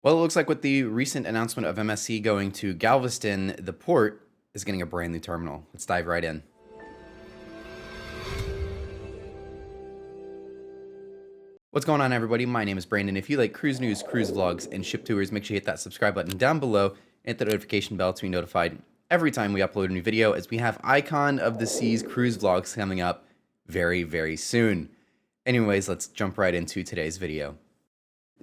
Well, it looks like with the recent announcement of MSC going to Galveston, the port is getting a brand new terminal. Let's dive right in. What's going on, everybody? My name is Brandon. If you like cruise news, cruise vlogs, and ship tours, make sure you hit that subscribe button down below and hit the notification bell to be notified every time we upload a new video, as we have Icon of the Seas cruise vlogs coming up very, very soon. Anyways, let's jump right into today's video.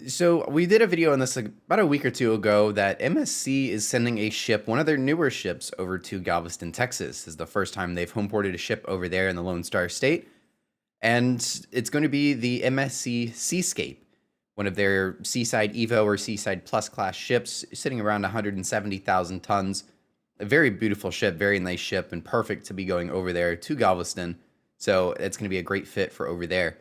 So we did a video on this about a week or two ago that MSC is sending a ship, one of their newer ships, over to Galveston, Texas. This is the first time they've homeported a ship over there in the Lone Star State. And it's going to be the MSC Seascape, one of their Seaside Evo or Seaside Plus class ships, sitting around 170,000 tons. A very beautiful ship, very nice ship, and perfect to be going over there to Galveston. So it's going to be a great fit for over there.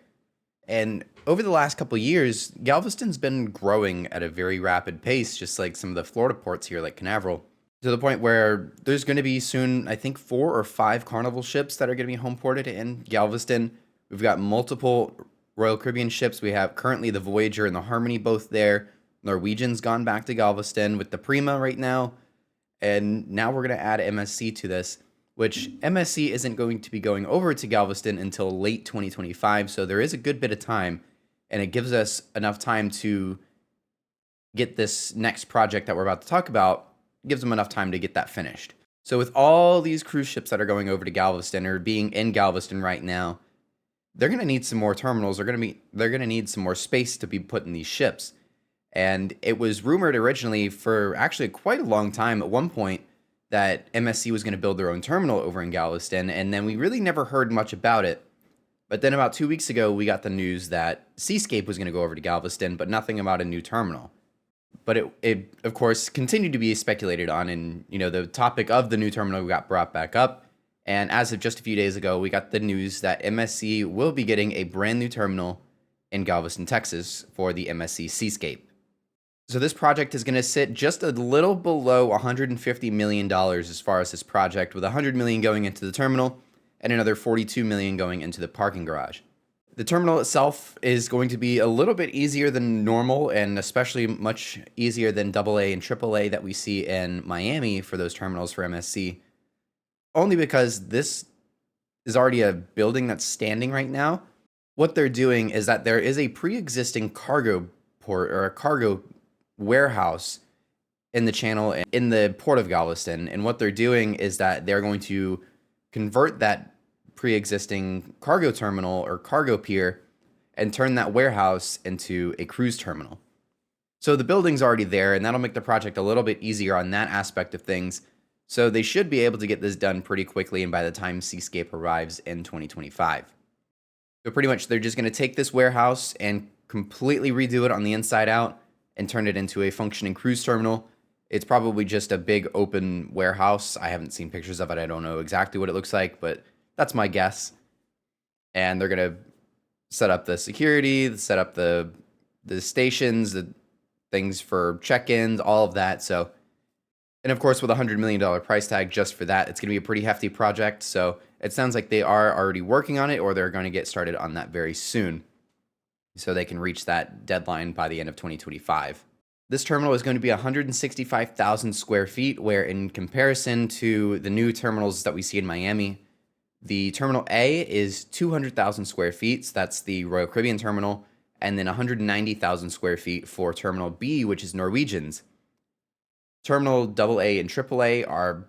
And over the last couple of years, Galveston's been growing at a very rapid pace, just like some of the Florida ports here, like Canaveral, to the point where there's going to be soon, I think, 4 or 5 Carnival ships that are going to be homeported in Galveston. We've got multiple Royal Caribbean ships. We have currently the Voyager and the Harmony both there. Norwegian's gone back to Galveston with the Prima right now. And now we're going to add MSC to this, which MSC isn't going to be going over to Galveston until late 2025. So there is a good bit of time, and it gives us enough time to get this next project that we're about to talk about, gives them enough time to get that finished. So with all these cruise ships that are going over to Galveston or being in Galveston right now, they're going to need some more terminals. They're going to need some more space to be put in these ships. And it was rumored originally for actually quite a long time at one point that MSC was going to build their own terminal over in Galveston, and then we really never heard much about it. But then about 2 weeks ago, we got the news that Seascape was going to go over to Galveston, but nothing about a new terminal. But it of course, continued to be speculated on, and the topic of the new terminal got brought back up. And as of just a few days ago, we got the news that MSC will be getting a brand new terminal in Galveston, Texas for the MSC Seascape. So this project is going to sit just a little below $150 million as far as this project, with $100 million going into the terminal and another $42 million going into the parking garage. The terminal itself is going to be a little bit easier than normal, and especially much easier than AA and AAA that we see in Miami for those terminals for MSC. Only because this is already a building that's standing right now. What they're doing is that there is a pre-existing cargo port or a cargo warehouse in the channel in the port of Galveston. And what they're doing is that they're going to convert that pre-existing cargo terminal or cargo pier and turn that warehouse into a cruise terminal. So the building's already there, and that'll make the project a little bit easier on that aspect of things. So they should be able to get this done pretty quickly, and by the time Seascape arrives in 2025. So pretty much they're just going to take this warehouse and completely redo it on the inside out and turn it into a functioning cruise terminal. It's probably just a big open warehouse. I haven't seen pictures of it. I don't know exactly what it looks like, but that's my guess. And they're going to set up the security, set up the stations, the things for check-ins, all of that. So, and of course, with a $100 million price tag just for that, it's going to be a pretty hefty project. So it sounds like they are already working on it, or they're going to get started on that very soon, so they can reach that deadline by the end of 2025. This terminal is going to be 165,000 square feet, where in comparison to the new terminals that we see in Miami, the Terminal A is 200,000 square feet. So that's the Royal Caribbean terminal, and then 190,000 square feet for Terminal B, which is Norwegian's. Terminal AA and AAA are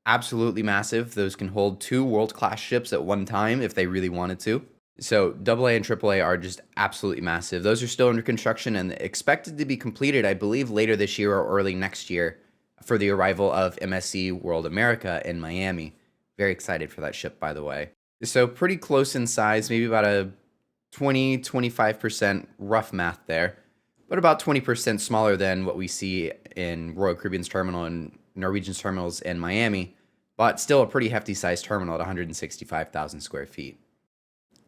absolutely massive. Those can hold 2 world-class ships at one time if they really wanted to. So AA and AAA are just absolutely massive. Those are still under construction and expected to be completed, I believe, later this year or early next year for the arrival of MSC World America in Miami. Very excited for that ship, by the way. So pretty close in size, maybe about a 20-25% rough math there, but about 20% smaller than what we see in Royal Caribbean's terminal and Norwegian's terminals in Miami, but still a pretty hefty sized terminal at 165,000 square feet.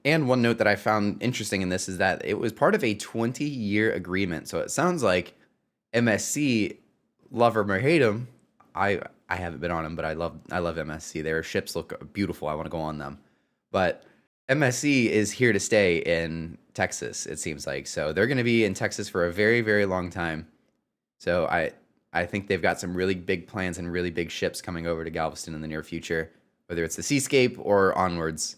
And one note that I found interesting in this is that it was part of a 20-year agreement. So it sounds like MSC, love them or hate them, I haven't been on them, but I love MSC. Their ships look beautiful. I want to go on them. But MSC is here to stay in Texas, it seems like. So they're going to be in Texas for a very, very long time. So I think they've got some really big plans and really big ships coming over to Galveston in the near future, whether it's the Seascape or onwards.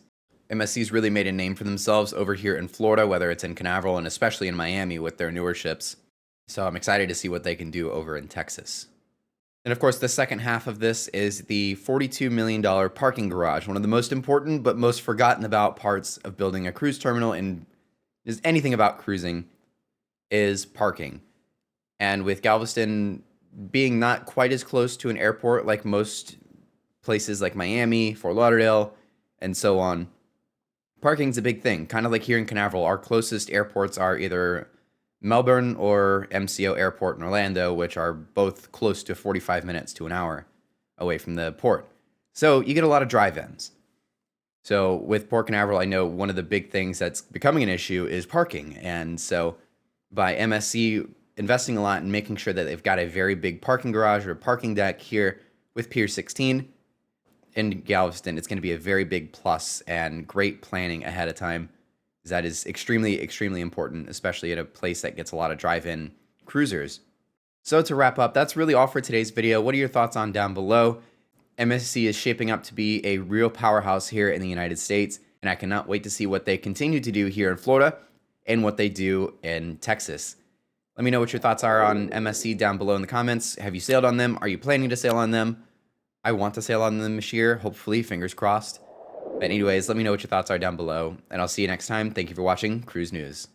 MSC's really made a name for themselves over here in Florida, whether it's in Canaveral and especially in Miami with their newer ships. So I'm excited to see what they can do over in Texas. And of course, the second half of this is the $42 million parking garage, one of the most important but most forgotten about parts of building a cruise terminal and is anything about cruising is parking. And with Galveston being not quite as close to an airport like most places like Miami, Fort Lauderdale, and so on, parking's a big thing. Kind of like here in Canaveral, our closest airports are either Melbourne or MCO Airport in Orlando, which are both close to 45 minutes to an hour away from the port. So you get a lot of drive-ins. So with Port Canaveral, I know one of the big things that's becoming an issue is parking. And so by MSC investing a lot and making sure that they've got a very big parking garage or parking deck here with Pier 16 in Galveston, it's going to be a very big plus and great planning ahead of time. That is extremely, extremely important, especially at a place that gets a lot of drive-in cruisers. So to wrap up, that's really all for today's video. What are your thoughts on down below? MSC is shaping up to be a real powerhouse here in the United States, and I cannot wait to see what they continue to do here in Florida and what they do in Texas. Let me know what your thoughts are on MSC down below in the comments. Have you sailed on them? Are you planning to sail on them? I want to sail on them this year, hopefully, fingers crossed. But anyways, let me know what your thoughts are down below, and I'll see you next time. Thank you for watching Cruise News.